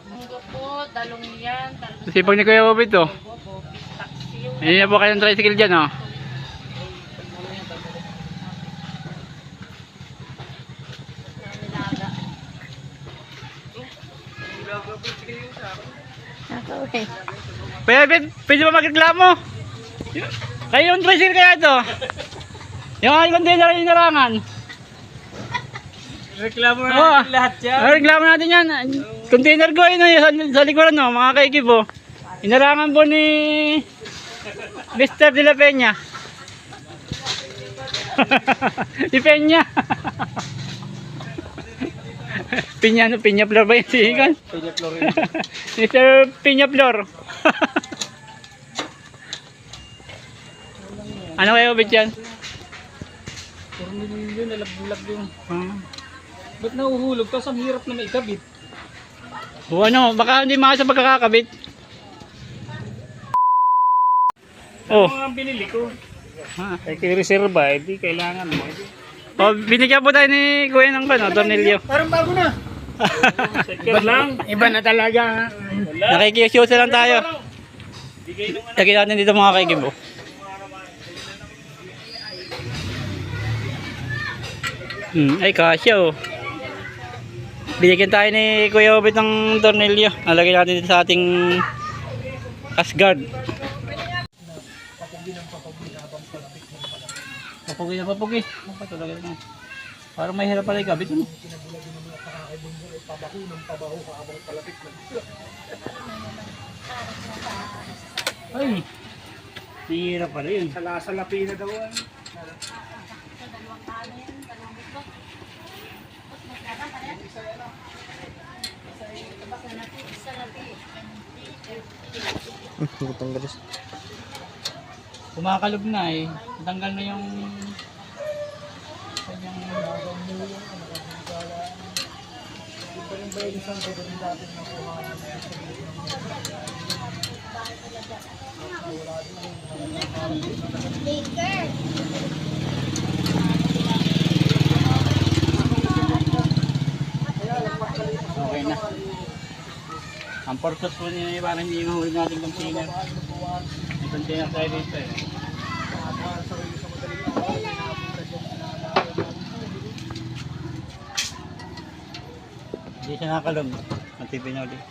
Munggo po, talong yan. Sipag ni Kuya Bobby to. Taksi. Hindi na po kayong tricycle dyan, oh. Pwede ba magreklamo? Kayo yung tricycle kaya ito? Yung aking container yung narangan. Reklamo na natin lahat yan. Reklamo natin yan. Container ko yun sa likuran, no, mga kaikip, oh. Inarangan po ni Mr. De La Peña. Si Peña. Piña, no? Piña Flor ba yung sihikan? Piña Flor. Mr. Piña Flor. Ano kayo, Bit yan? Tornilyo, nalaglag yung... Ba't nahuhulog? Tapos ang hirap na maikabit. O ano, baka hindi makasa pagkakakabit. Oh. Ano ang binili ko? Ha? Kay reserva, hindi kailangan mo. Oh, binigyan po tayo ni Kuya ng tornilyo. Parang bago na. Second lang. Iba na talaga. Nakikisyosa lang tayo. Lagyan natin dito mga kaikib, oh. Ay kasya, oh. Binigyan tayo ni Kuya Obet ng tornilyo. Nalagay natin dito sa ating cash guard. Papugi na papugi. Parang may hirap pala ikabit, ano? Ay, hirap pala yun. Salapi na daw. Kumakalog na eh. Natanggal na yung kanyang okay na. Ang purpose po niya parang hindi mahuli natin container. May container tayo dito eh. Hindi siya nakakalog. Matipin niya ulit.